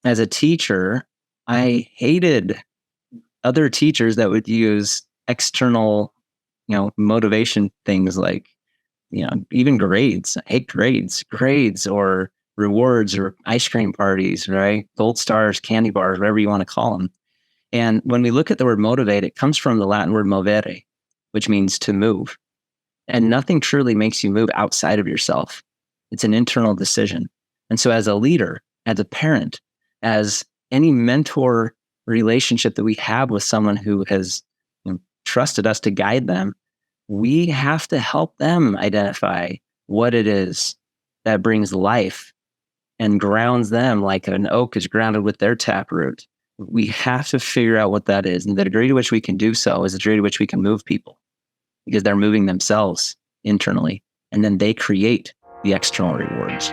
as a teacher, I hated other teachers that would use external, motivation things like, even grades. I hate grades or rewards or ice cream parties, right? Gold stars, candy bars, whatever you want to call them. And when we look at the word motivate, it comes from the Latin word movere, which means to move. And nothing truly makes you move outside of yourself. It's an internal decision. And so as a leader, as a parent, as any mentor relationship that we have with someone who has trusted us to guide them, we have to help them identify what it is that brings life and grounds them like an oak is grounded with their taproot. We have to figure out what that is. And the degree to which we can do so is the degree to which we can move people because they're moving themselves internally. And then they create the external rewards.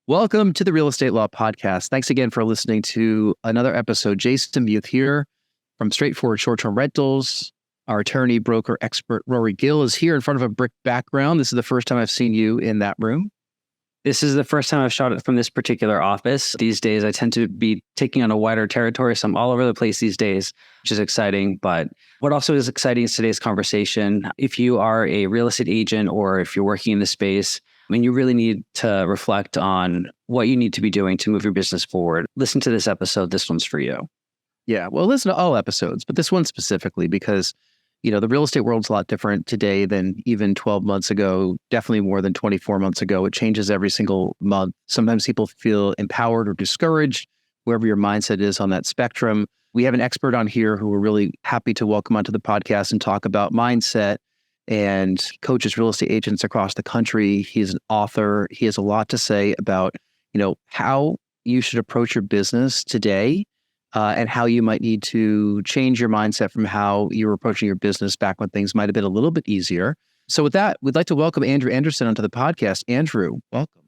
Welcome to the Real Estate Law Podcast. Thanks again for listening to another episode. Jason Muth here from Straightforward Short-Term Rentals. Our attorney, broker, expert, Rory Gill, is here in front of a brick background. This is the first time I've seen you in that room. This is the first time I've shot it from this particular office. These days, I tend to be taking on a wider territory, so I'm all over the place these days, which is exciting. But what also is exciting is today's conversation. If you are a real estate agent or if you're working in the space, you really need to reflect on what you need to be doing to move your business forward. Listen to this episode. This one's for you. Yeah, well, listen to all episodes, but this one specifically because, the real estate world's a lot different today than even 12 months ago, definitely more than 24 months ago. It changes every single month. Sometimes people feel empowered or discouraged, wherever your mindset is on that spectrum. We have an expert on here who we're really happy to welcome onto the podcast and talk about mindset, and coaches real estate agents across the country. He's an author. He has a lot to say about, how you should approach your business today and how you might need to change your mindset from how you were approaching your business back when things might have been a little bit easier. So with that, we'd like to welcome Andrew Anderson onto the podcast. Andrew, welcome.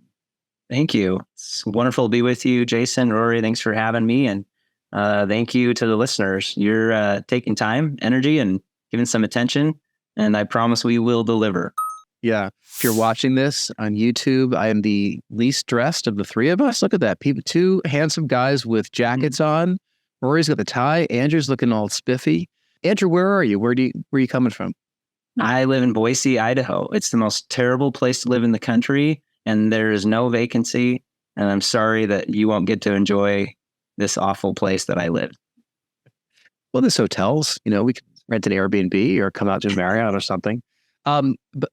Thank you. It's wonderful to be with you, Jason, Rory. Thanks for having me. And thank you to the listeners. You're taking time, energy, and giving some attention. And I promise we will deliver. Yeah. If you're watching this on YouTube, I am the least dressed of the three of us. Look at that. Two handsome guys with jackets on. Rory's got the tie. Andrew's looking all spiffy. Andrew, where are you? Where are you coming from? I live in Boise, Idaho. It's the most terrible place to live in the country, and there is no vacancy. And I'm sorry that you won't get to enjoy this awful place that I live. Well, there's hotels. We could rent an Airbnb or come out to Marriott or something. But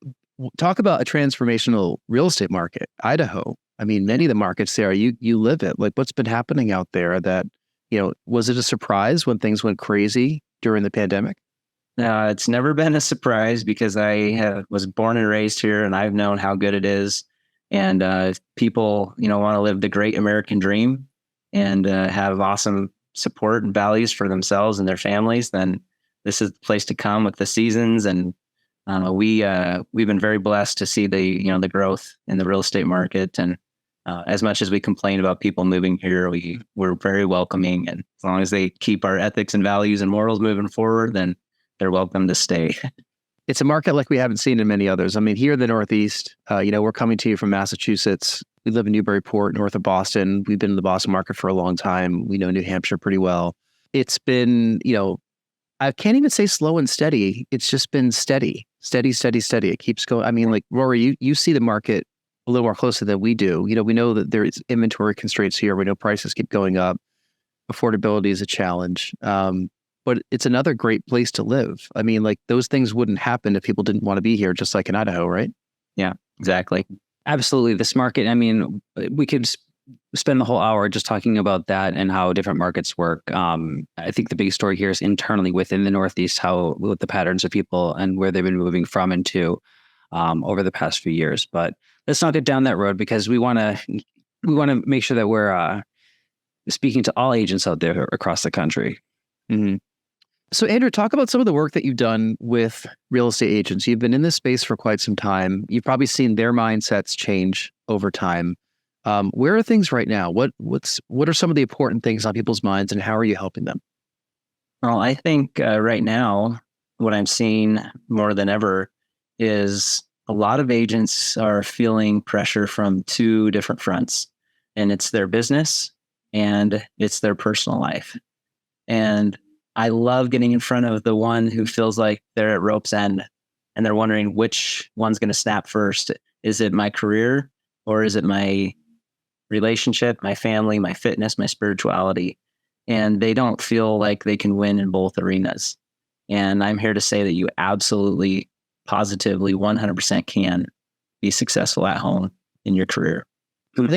talk about a transformational real estate market, Idaho. Many of the markets there, you live it. Like, what's been happening out there that, was it a surprise when things went crazy during the pandemic? It's never been a surprise because I was born and raised here, and I've known how good it is. And if people, want to live the great American dream and have awesome support and values for themselves and their families, then this is the place to come with the seasons. And we've been very blessed to see the growth in the real estate market. And as much as we complain about people moving here, we're very welcoming. And as long as they keep our ethics and values and morals moving forward, then they're welcome to stay. It's a market like we haven't seen in many others. Here in the Northeast, we're coming to you from Massachusetts. We live in Newburyport, north of Boston. We've been in the Boston market for a long time. We know New Hampshire pretty well. It's been, I can't even say slow and steady. It's just been steady. It keeps going. Like Rory, you see the market a little more closely than we do. We know that there is inventory constraints here. We know prices keep going up. Affordability is a challenge. But it's another great place to live. Those things wouldn't happen if people didn't want to be here, just like in Idaho, right? Yeah, exactly. Absolutely. This market, we could spend the whole hour just talking about that and how different markets work. I think the big story here is internally within the Northeast, what the patterns of people and where they've been moving from and to over the past few years. But let's not get down that road because we want to make sure that we're speaking to all agents out there across the country. Mm-hmm. So Andrew, talk about some of the work that you've done with real estate agents. You've been in this space for quite some time. You've probably seen their mindsets change over time. Where are things right now? What are some of the important things on people's minds, and how are you helping them? Well, I think right now, what I'm seeing more than ever is a lot of agents are feeling pressure from two different fronts, and it's their business and it's their personal life. And I love getting in front of the one who feels like they're at rope's end and they're wondering which one's going to snap first. Is it my career, or is it my relationship, my family, my fitness, my spirituality? And they don't feel like they can win in both arenas. And I'm here to say that you absolutely, positively, 100% can be successful at home in your career.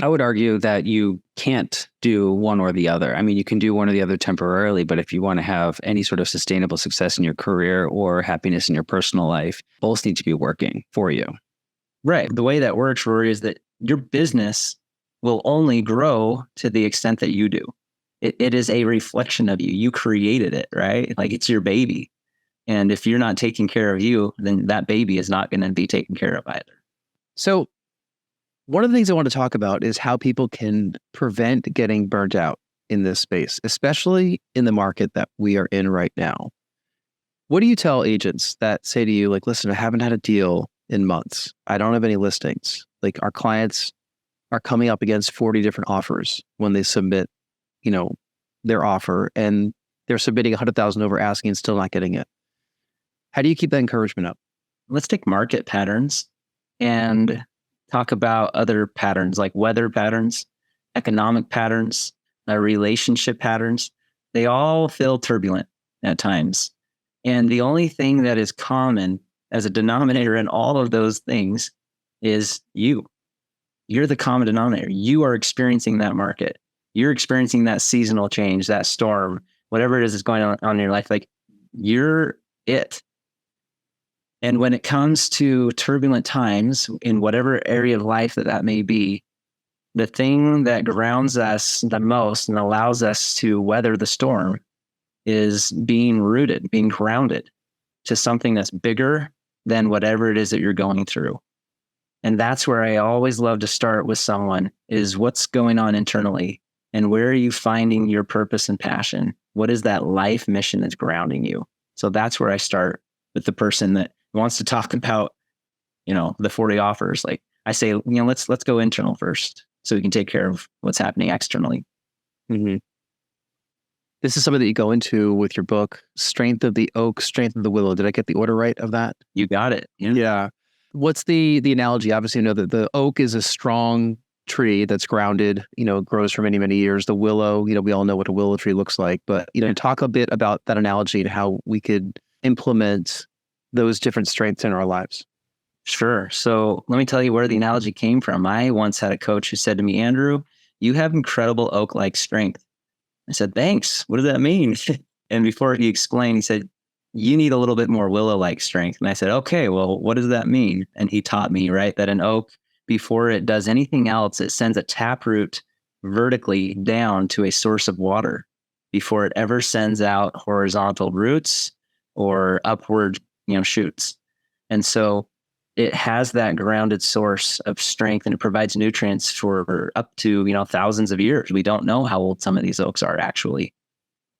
I would argue that you can't do one or the other. I mean, you can do one or the other temporarily, but if you want to have any sort of sustainable success in your career or happiness in your personal life, both need to be working for you. Right. The way that works, Rory, is that your business will only grow to the extent that you do. It is a reflection of you. You created it, right? Like, it's your baby. And if you're not taking care of you, then that baby is not going to be taken care of either. So one of the things I want to talk about is how people can prevent getting burnt out in this space, especially in the market that we are in right now. What do you tell agents that say to you, like, listen, I haven't had a deal in months. I don't have any listings. Like, our clients are coming up against 40 different offers when they submit, their offer, and they're submitting 100,000 over asking and still not getting it. How do you keep that encouragement up? Let's take market patterns and talk about other patterns like weather patterns, economic patterns, relationship patterns. They all feel turbulent at times. And the only thing that is common as a denominator in all of those things is you. You're the common denominator. You are experiencing that market. You're experiencing that seasonal change, that storm, whatever it is that's going on in your life. Like, you're it. And when it comes to turbulent times in whatever area of life that may be, the thing that grounds us the most and allows us to weather the storm is being rooted, being grounded to something that's bigger than whatever it is that you're going through. And that's where I always love to start with someone, is what's going on internally and where are you finding your purpose and passion? What is that life mission that's grounding you? So that's where I start with the person that wants to talk about, the 40 offers. Like, I say, let's go internal first so we can take care of what's happening externally. Mm-hmm. This is something that you go into with your book, Strength of the Oak, Strength of the Willow. Did I get the order right of that? You got it. Yeah. What's the analogy? Obviously, you know that the oak is a strong tree that's grounded, grows for many, many years. The willow, we all know what a willow tree looks like, but, talk a bit about that analogy and how we could implement those different strengths in our lives. Sure. So let me tell you where the analogy came from. I once had a coach who said to me, Andrew, you have incredible oak-like strength. I said, thanks. What does that mean? And before he explained, he said, you need a little bit more willow-like strength. And I said, okay, well, what does that mean? And he taught me, right, that an oak, before it does anything else, it sends a taproot vertically down to a source of water before it ever sends out horizontal roots or upward, shoots. And so it has that grounded source of strength, and it provides nutrients for up to, thousands of years. We don't know how old some of these oaks are actually.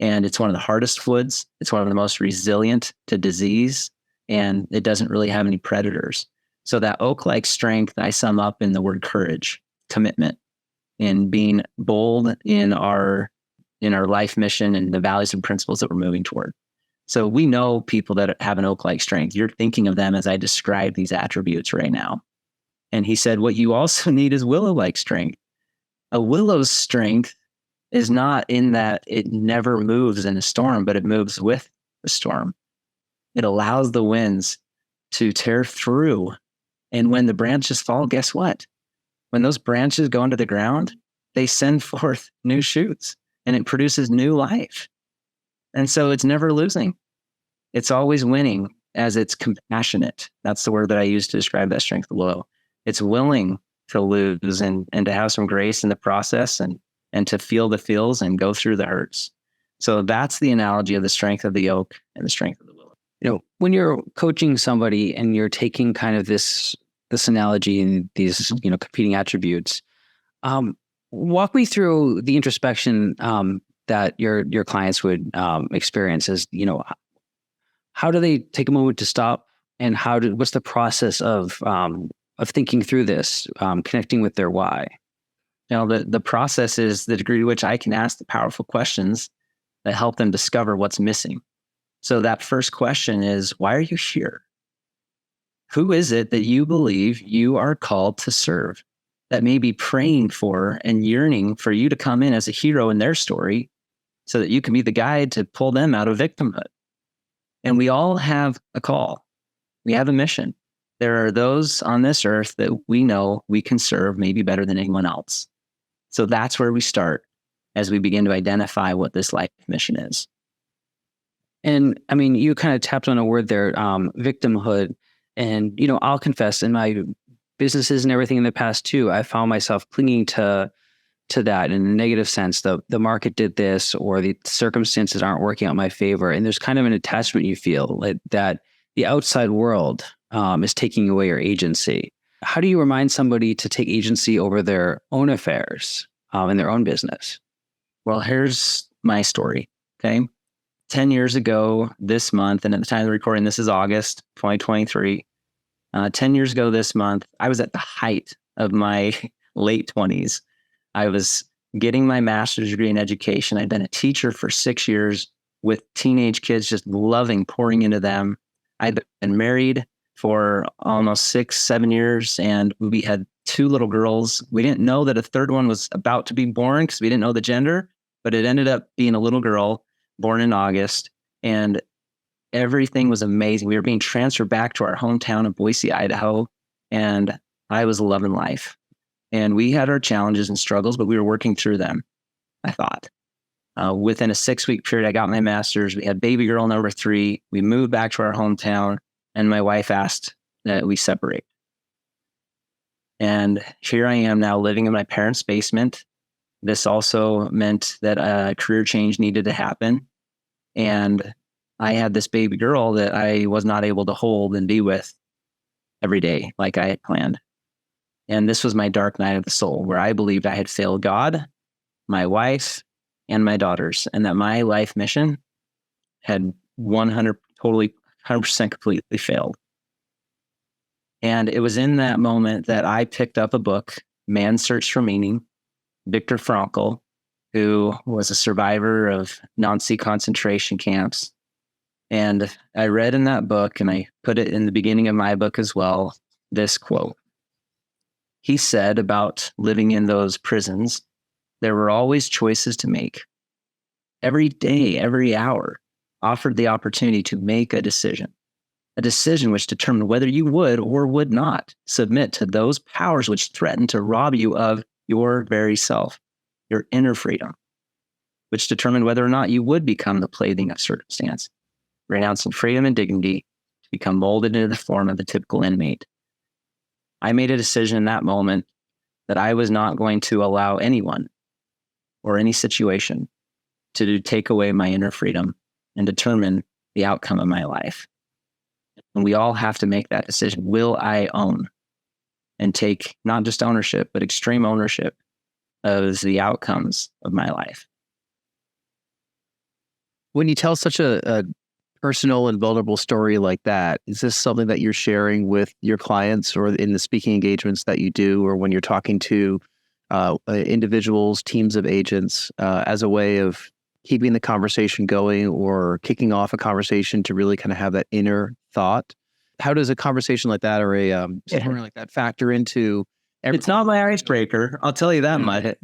And it's one of the hardest woods. It's one of the most resilient to disease, and it doesn't really have any predators. So that oak-like strength, I sum up in the word courage, commitment, and being bold in our life mission and the values and principles that we're moving toward. So we know people that have an oak-like strength. You're thinking of them as I describe these attributes right now. And he said, what you also need is willow-like strength. A willow's strength is not in that it never moves in a storm, but it moves with the storm. It allows the winds to tear through. And when the branches fall, guess what? When those branches go into the ground, they send forth new shoots and it produces new life. And so it's never losing. It's always winning as it's compassionate. That's the word that I use to describe that strength of willow. It's willing to lose and to have some grace in the process and to feel the feels and go through the hurts. So that's the analogy of the strength of the oak and the strength of the willow. When you're coaching somebody and you're taking kind of this analogy and these, competing attributes, Walk me through the introspection that your clients would experience. As how do they take a moment to stop, and what's the process of thinking through this, connecting with their why? The process is the degree to which I can ask the powerful questions that help them discover what's missing. So that first question is, why are you here? Who is it that you believe you are called to serve, that may be praying for and yearning for you to come in as a hero in their story so that you can be the guide to pull them out of victimhood? And we all have a call. We have a mission. There are those on this earth that we know we can serve maybe better than anyone else. So that's where we start as we begin to identify what this life mission is. And I mean, you kind of tapped on a word there, victimhood. And, I'll confess, in my businesses and everything in the past too, I found myself clinging to that in a negative sense. The market did this, or the circumstances aren't working out in my favor. And there's kind of an attachment you feel that the outside world is taking away your agency. How do you remind somebody to take agency over their own affairs and their own business? Well, here's my story. Okay. 10 years ago this month, and at the time of the recording, this is August 2023. 10 years ago this month, I was at the height of my late 20s. I was getting my master's degree in education. I'd been a teacher for 6 years with teenage kids, just loving pouring into them. I'd been married for almost 6-7 years, and we had 2 little girls. We didn't know that a third one was about to be born because we didn't know the gender, but it ended up being a little girl born in August, and everything was amazing. We were being transferred back to our hometown of Boise, Idaho, and I was loving life. And we had our challenges and struggles, but we were working through them, I thought. Within a 6-week period, I got my master's. We had baby girl number 3. We moved back to our hometown, and my wife asked that we separate. And here I am now living in my parents' basement. This also meant that a career change needed to happen. And I had this baby girl that I was not able to hold and be with every day like I had planned. And this was my dark night of the soul, where I believed I had failed God, my wife, and my daughters, and that my life mission had 100% completely failed. And it was in that moment that I picked up a book, Man's Search for Meaning, Viktor Frankl, who was a survivor of Nazi concentration camps. And I read in that book, and I put it in the beginning of my book as well, this quote. He said about living in those prisons, there were always choices to make. Every day, every hour offered the opportunity to make a decision which determined whether you would or would not submit to those powers which threatened to rob you of your very self, your inner freedom, which determined whether or not you would become the plaything of circumstance, renouncing freedom and dignity to become molded into the form of the typical inmate. I made a decision in that moment that I was not going to allow anyone or any situation to take away my inner freedom and determine the outcome of my life. And we all have to make that decision. Will I own and take not just ownership, but extreme ownership of the outcomes of my life? When you tell such a personal and vulnerable story like that, is this something that you're sharing with your clients or in the speaking engagements that you do, or when you're talking to individuals, teams of agents, as a way of keeping the conversation going or kicking off a conversation to really kind of have that inner thought? How does a conversation like that or a story like that factor into It's not my icebreaker, I'll tell you that much,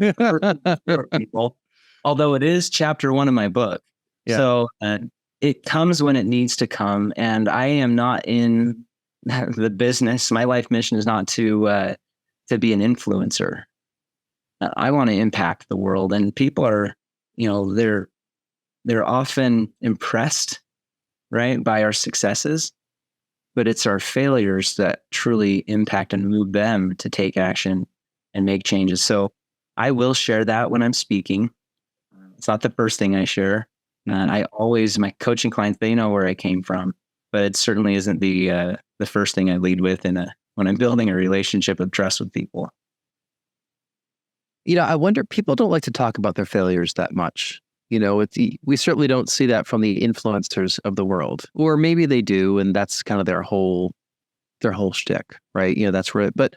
for people, although it is chapter 1 of my book. Yeah. So it comes when it needs to come, and I am not in the business. My life mission is not to be an influencer. I want to impact the world, and people are, they're often impressed, right, by our successes, but it's our failures that truly impact and move them to take action and make changes. So I will share that when I'm speaking. It's not the first thing I share. My coaching clients, they know where I came from, but it certainly isn't the first thing I lead with when I'm building a relationship of trust with people. I wonder, people don't like to talk about their failures that much. We certainly don't see that from the influencers of the world, or maybe they do, and that's kind of their whole shtick, right? That's where. But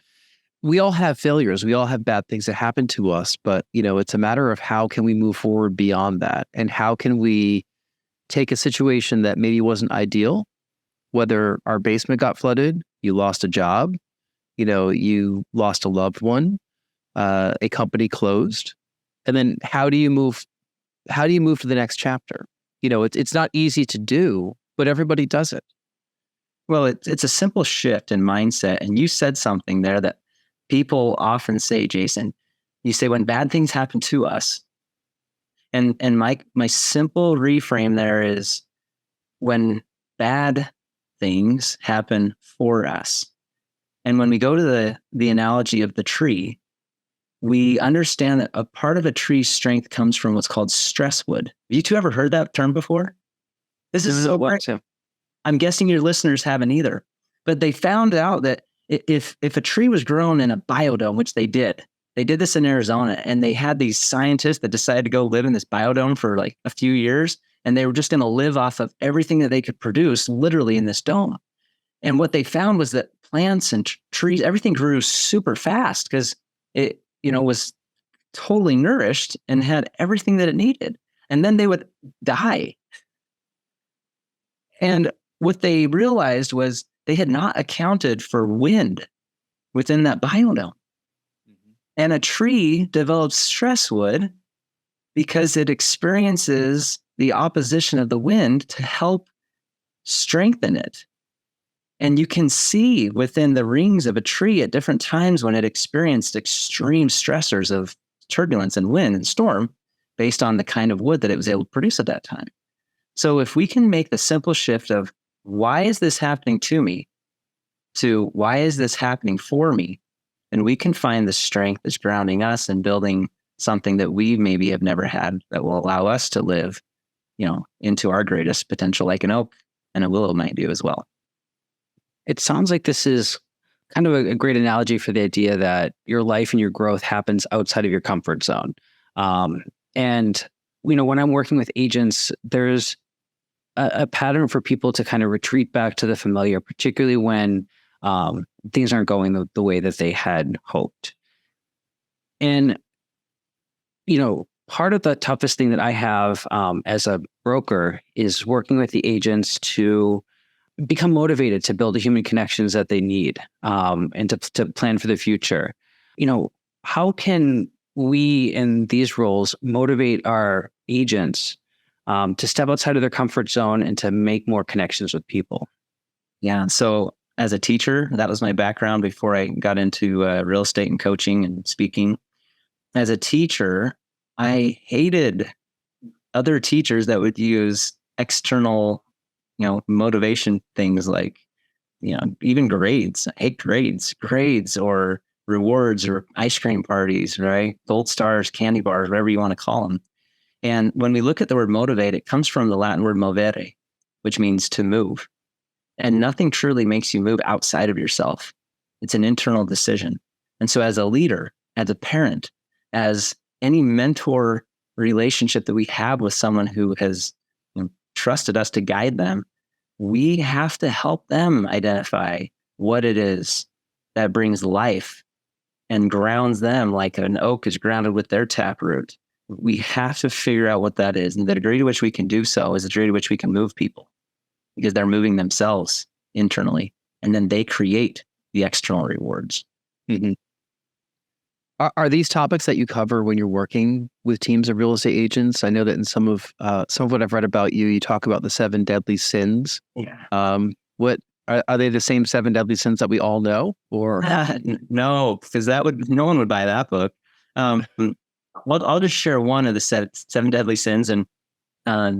we all have failures. We all have bad things that happen to us. But it's a matter of how can we move forward beyond that, and how can we take a situation that maybe wasn't ideal, whether our basement got flooded, you lost a job, you lost a loved one, a company closed, and then how do you move to the next chapter? It's not easy to do, but everybody does it. Well, it's a simple shift in mindset. And you said something there that people often say, Jason. You say when bad things happen to us, and my simple reframe there is when bad things happen for us. And when we go to the analogy of the tree, we understand that a part of a tree's strength comes from what's called stress wood. Have you two ever heard that term before? This is so great. I'm guessing your listeners haven't either. But they found out that if a tree was grown in a biodome, which they did this in Arizona, and they had these scientists that decided to go live in this biodome for like a few years, and they were just going to live off of everything that they could produce literally in this dome. And what they found was that plants and trees, everything grew super fast because it, was totally nourished and had everything that it needed. And then they would die. And what they realized was they had not accounted for wind within that biodome. And a tree develops stress wood because it experiences the opposition of the wind to help strengthen it. And you can see within the rings of a tree at different times when it experienced extreme stressors of turbulence and wind and storm based on the kind of wood that it was able to produce at that time. So if we can make the simple shift of why is this happening to me to why is this happening for me, and we can find the strength that's grounding us and building something that we maybe have never had that will allow us to live, into our greatest potential, like an oak and a willow might do as well. It sounds like this is kind of a great analogy for the idea that your life and your growth happens outside of your comfort zone. And when I'm working with agents, there's a pattern for people to kind of retreat back to the familiar, particularly when things aren't going the way that they had hoped. And, part of the toughest thing that I have as a broker is working with the agents to become motivated to build the human connections that they need and to plan for the future. How can we in these roles motivate our agents to step outside of their comfort zone and to make more connections with people? Yeah. So as a teacher, that was my background before I got into real estate and coaching and speaking. As a teacher, I hated other teachers that would use external, motivation things like, even grades. I hate grades or rewards or ice cream parties, right? Gold stars, candy bars, whatever you want to call them. And when we look at the word motivate, it comes from the Latin word movere, which means to move. And nothing truly makes you move outside of yourself. It's an internal decision. And so as a leader, as a parent, as any mentor relationship that we have with someone who has trusted us to guide them, we have to help them identify what it is that brings life and grounds them like an oak is grounded with their taproot. We have to figure out what that is. And the degree to which we can do so is the degree to which we can move people, because they're moving themselves internally, and then they create the external rewards. Mm-hmm. Are these topics that you cover when you're working with teams of real estate agents? I know that in some of what I've read about you, you talk about the 7 deadly sins. Yeah. What are they? The same 7 deadly sins that we all know, or no? Because no one would buy that book. I'll just share one of the 7 deadly sins, and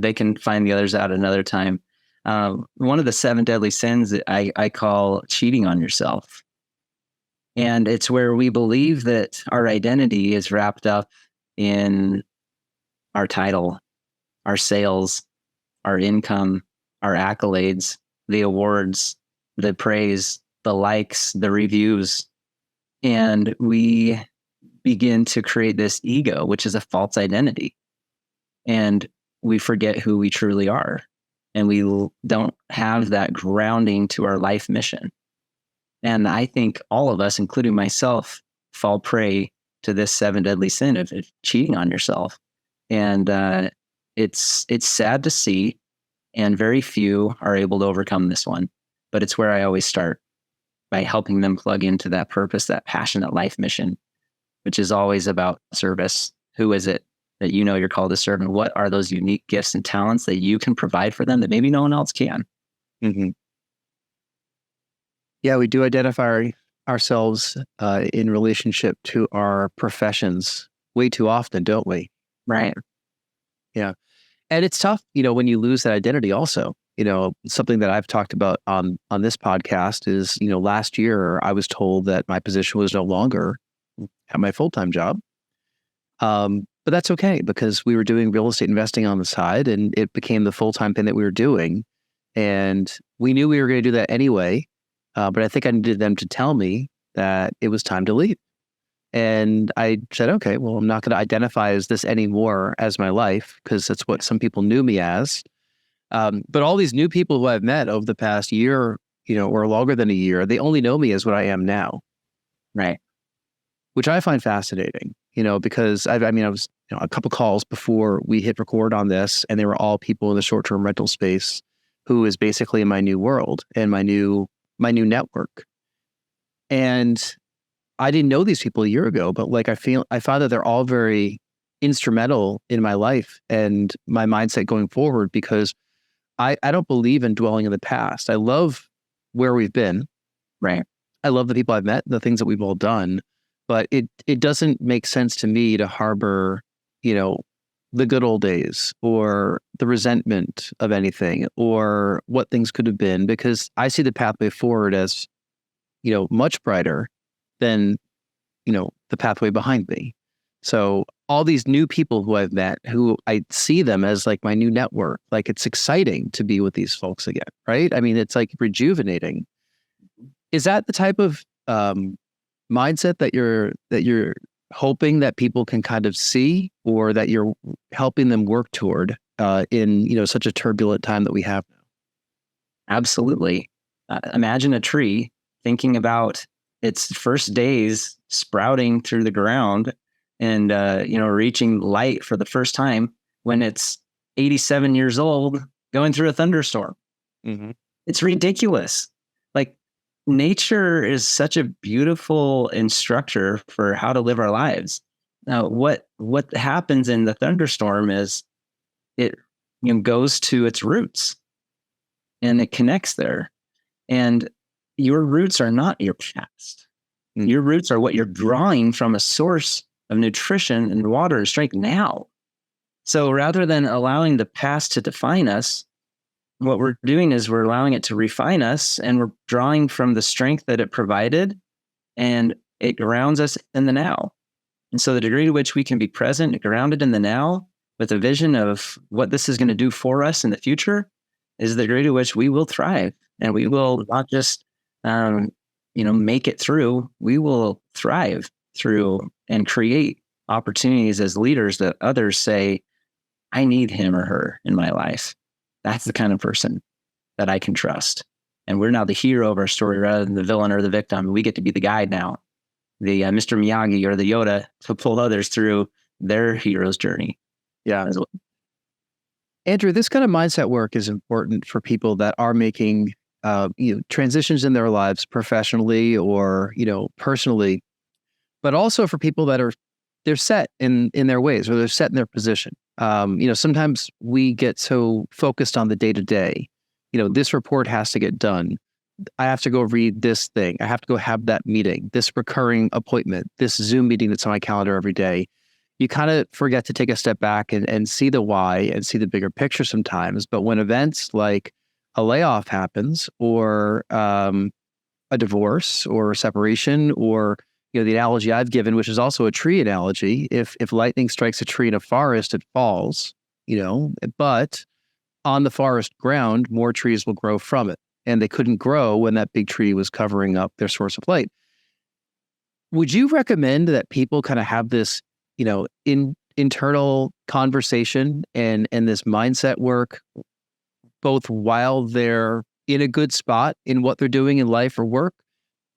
they can find the others out another time. One of the 7 deadly sins that I call cheating on yourself. And it's where we believe that our identity is wrapped up in our title, our sales, our income, our accolades, the awards, the praise, the likes, the reviews. And we begin to create this ego, which is a false identity. And we forget who we truly are. And we don't have that grounding to our life mission. And I think all of us, including myself, fall prey to this 7 deadly sin of cheating on yourself. And it's sad to see, and very few are able to overcome this one. But it's where I always start, by helping them plug into that purpose, that passionate life mission, which is always about service. Who is it that you know you're called to serve, and what are those unique gifts and talents that you can provide for them that maybe no one else can? Mm-hmm. Yeah, we do identify ourselves in relationship to our professions way too often, don't we? Right. Yeah. And it's tough, when you lose that identity also. Something that I've talked about on this podcast is, last year I was told that my position was no longer at my full-time job. But that's okay, because we were doing real estate investing on the side, and it became the full-time thing that we were doing. And we knew we were going to do that anyway. But I think I needed them to tell me that it was time to leave. And I said, okay, well, I'm not going to identify as this anymore as my life, because that's what some people knew me as. But all these new people who I've met over the past year, or longer than a year, they only know me as what I am now. Right. Which I find fascinating, because I was a couple calls before we hit record on this, and they were all people in the short-term rental space who is basically my new world and my new network. And I didn't know these people a year ago, but I found that they're all very instrumental in my life and my mindset going forward, because I don't believe in dwelling in the past. I love where we've been. Right. I love the people I've met, the things that we've all done, but it doesn't make sense to me to harbor, the good old days or the resentment of anything or what things could have been, because I see the pathway forward as, much brighter than, the pathway behind me. So all these new people who I've met, who I see them as like my new network, like it's exciting to be with these folks again, right? I mean, it's like rejuvenating. Is that the type of mindset that you're hoping that people can kind of see, or that you're helping them work toward in such a turbulent time that we have now? Absolutely. Imagine a tree thinking about its first days sprouting through the ground and reaching light for the first time when it's 87 years old going through a thunderstorm. Mm-hmm. It's ridiculous. Like, nature is such a beautiful instructor for how to live our lives. Now, what happens in the thunderstorm is it goes to its roots and it connects there. And your roots are not your past. Mm. Your roots are what you're drawing from a source of nutrition and water and strength now. So rather than allowing the past to define us, what we're doing is we're allowing it to refine us, and we're drawing from the strength that it provided, and it grounds us in the now. And so the degree to which we can be present and grounded in the now with a vision of what this is going to do for us in the future is the degree to which we will thrive, and we will not just, make it through. We will thrive through and create opportunities as leaders that others say, I need him or her in my life. That's the kind of person that I can trust. And we're now the hero of our story rather than the villain or the victim. We get to be the guide now, the Mr. Miyagi or the Yoda, to pull others through their hero's journey. Yeah. Andrew, this kind of mindset work is important for people that are making transitions in their lives professionally or, personally, but also for people that they're set in their ways, or they're set in their position. Sometimes we get so focused on the day-to-day, this report has to get done. I have to go read this thing. I have to go have that meeting, this recurring appointment, this Zoom meeting that's on my calendar every day. You kind of forget to take a step back and see the why and see the bigger picture sometimes. But when events like a layoff happens, or a divorce or a separation, or the analogy I've given, which is also a tree analogy, if lightning strikes a tree in a forest, it falls, but on the forest ground, more trees will grow from it. And they couldn't grow when that big tree was covering up their source of light. Would you recommend that people kind of have this, internal conversation and this mindset work, both while they're in a good spot in what they're doing in life or work,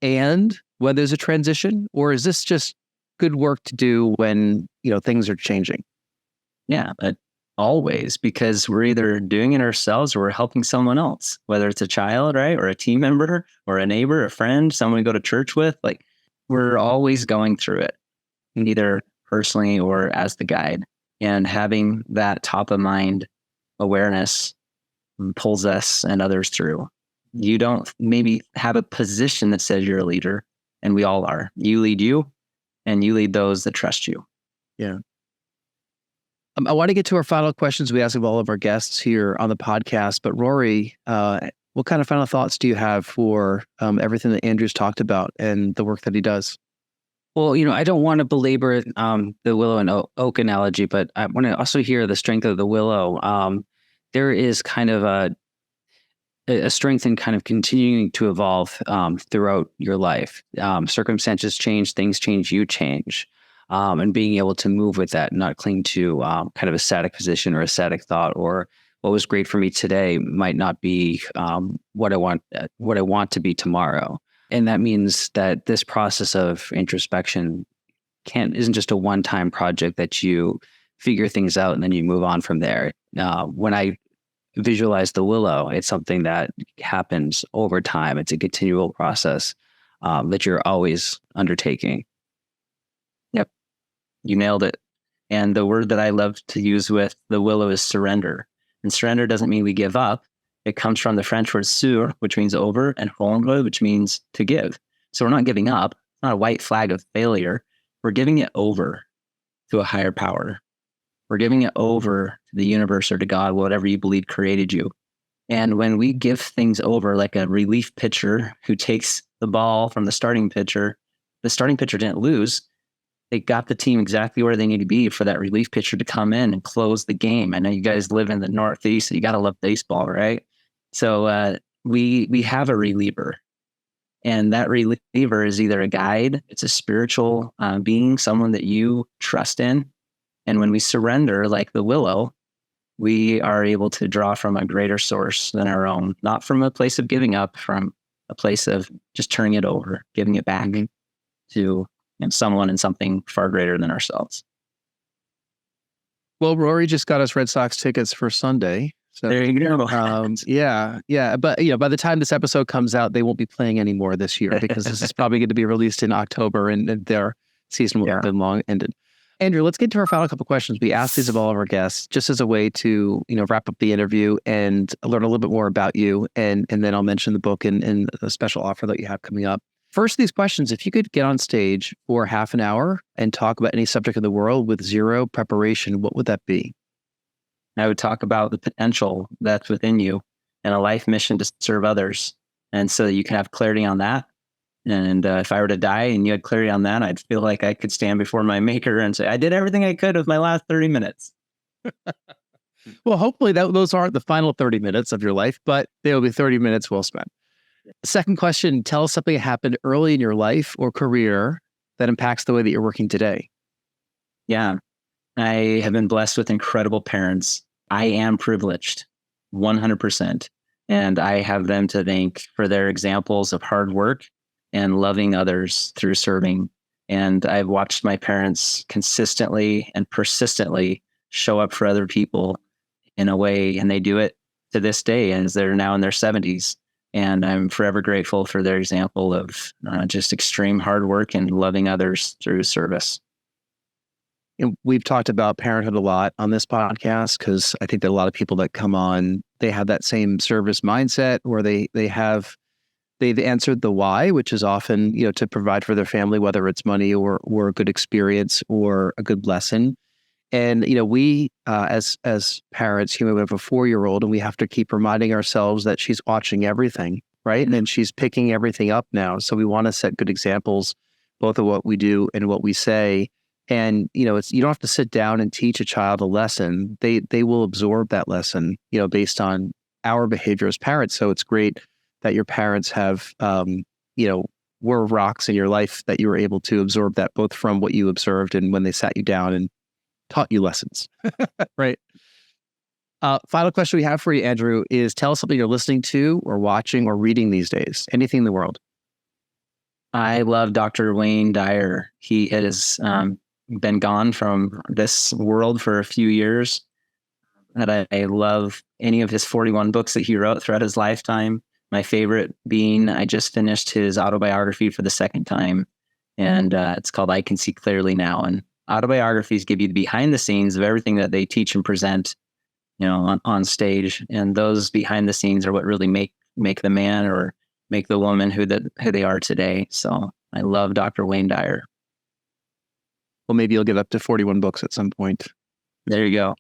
and when there's a transition? Or is this just good work to do when, things are changing? Yeah, but always, because we're either doing it ourselves or we're helping someone else, whether it's a child, right? Or a team member or a neighbor, a friend, someone we go to church with. Like, we're always going through it, either personally or as the guide. And having that top of mind awareness pulls us and others through. You don't maybe have a position that says you're a leader, and we all are. You lead you, and you lead those that trust you. Yeah. I want to get to our final questions we ask of all of our guests here on the podcast. But Rory, what kind of final thoughts do you have for everything that Andrew's talked about and the work that he does? Well, I don't want to belabor the willow and oak analogy, but I want to also hear the strength of the willow. There is kind of a strength in kind of continuing to evolve throughout your life. Circumstances change, things change, you change. And being able to move with that, not cling to kind of a static position or a static thought, or what was great for me today might not be what I want to be tomorrow. And that means that this process of introspection isn't just a one-time project that you figure things out and then you move on from there. When I visualize the willow, it's something that happens over time. It's a continual process that you're always undertaking. Yep, you nailed it. And the word that I love to use with the willow is surrender. And surrender doesn't mean we give up. It comes from the French word sur, which means over, and rendre, which means to give. So we're not giving up. It's not a white flag of failure. We're giving it over to a higher power. We're giving it over to the universe or to God, whatever you believe created you. And when we give things over, like a relief pitcher who takes the ball from the starting pitcher didn't lose. They got the team exactly where they need to be for that relief pitcher to come in and close the game. I know you guys live in the Northeast, so you got to love baseball, right? So we have a reliever, and that reliever is either a guide, it's a spiritual being, someone that you trust in. And when we surrender, like the willow, we are able to draw from a greater source than our own, not from a place of giving up, from a place of just turning it over, giving it back to someone and something far greater than ourselves. Well, Rory just got us Red Sox tickets for Sunday. So, there you go. Yeah. But by the time this episode comes out, they won't be playing anymore this year because this is probably going to be released in October, and their season will have been long ended. Andrew, let's get to our final couple questions. We ask these of all of our guests just as a way to wrap up the interview and learn a little bit more about you, and then I'll mention the book and a special offer that you have coming up. First of these questions, if you could get on stage for half an hour and talk about any subject in the world with zero preparation, what would that be? I would talk about the potential that's within you and a life mission to serve others. And so that you can have clarity on that. And if I were to die and you had clarity on that, I'd feel like I could stand before my maker and say, I did everything I could with my last 30 minutes. Well, hopefully those aren't the final 30 minutes of your life, but they'll be 30 minutes well spent. Second question, tell us something that happened early in your life or career that impacts the way that you're working today. Yeah, I have been blessed with incredible parents. I am privileged, 100%. And I have them to thank for their examples of hard work and loving others through serving. And I've watched my parents consistently and persistently show up for other people in a way, and they do it to this day as they're now in their 70s. And I'm forever grateful for their example of just extreme hard work and loving others through service. And we've talked about parenthood a lot on this podcast because I think that a lot of people that come on, they have that same service mindset, or they've answered the why, which is often, to provide for their family, whether it's money or a good experience or a good lesson. And, we, as parents, we have a 4-year-old, and we have to keep reminding ourselves that she's watching everything, right? And then she's picking everything up now. So we want to set good examples, both of what we do and what we say. And, you don't have to sit down and teach a child a lesson. They will absorb that lesson, based on our behavior as parents. So it's great that your parents have, were rocks in your life that you were able to absorb that both from what you observed and when they sat you down and taught you lessons, right? Final question we have for you, Andrew, is tell us something you're listening to or watching or reading these days. Anything in the world. I love Dr. Wayne Dyer. He has been gone from this world for a few years. And I love any of his 41 books that he wrote throughout his lifetime. My favorite being, I just finished his autobiography for the second time, and it's called I Can See Clearly Now. And autobiographies give you the behind the scenes of everything that they teach and present, on stage. And those behind the scenes are what really make the man or make the woman who they are today. So I love Dr. Wayne Dyer. Well, maybe you'll get up to 41 books at some point. There you go.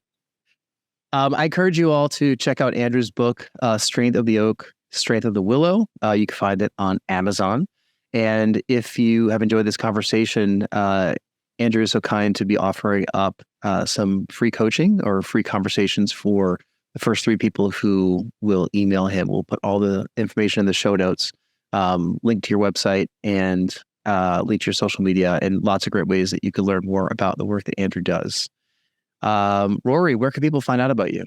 I encourage you all to check out Andrew's book, Strength of the Oak, Strength of the Willow. You can find it on Amazon. And if you have enjoyed this conversation, Andrew is so kind to be offering up some free coaching or free conversations for the first 3 people who will email him. We'll put all the information in the show notes, link to your website and link to your social media, and lots of great ways that you can learn more about the work that Andrew does. Rory, where can people find out about you?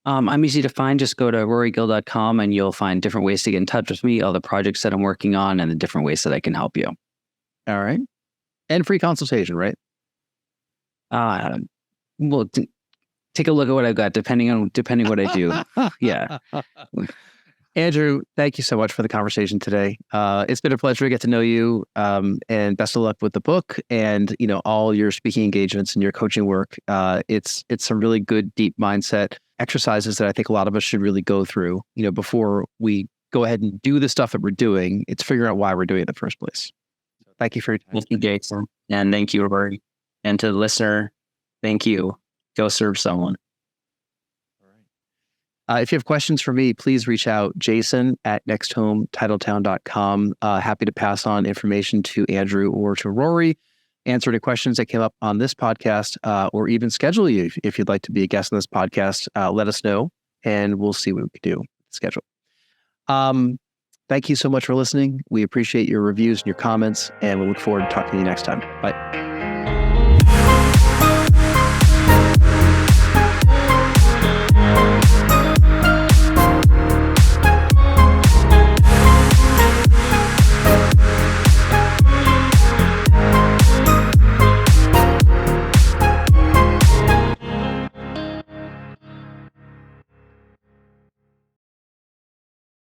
I'm easy to find. Just go to rorygill.com and you'll find different ways to get in touch with me, all the projects that I'm working on, and the different ways that I can help you. All right. And free consultation, right? Well, take a look at what I've got, depending what I do. Yeah. Andrew, thank you so much for the conversation today. It's been a pleasure to get to know you, and best of luck with the book and all your speaking engagements and your coaching work. It's some really good, deep mindset exercises that I think a lot of us should really go through. Before we go ahead and do the stuff that we're doing, it's figuring out why we're doing it in the first place. So thank you for your time. Thank you, Jason, and thank you, Rory, and to the listener, thank you. Go serve someone. If you have questions for me, please reach out, jason@nexthometitletown.com. Happy to pass on information to Andrew or to Rory, answer any questions that came up on this podcast, or even schedule you if you'd like to be a guest on this podcast. Let us know, and we'll see what we can do. Schedule. Thank you so much for listening. We appreciate your reviews and your comments, and we look forward to talking to you next time. Bye.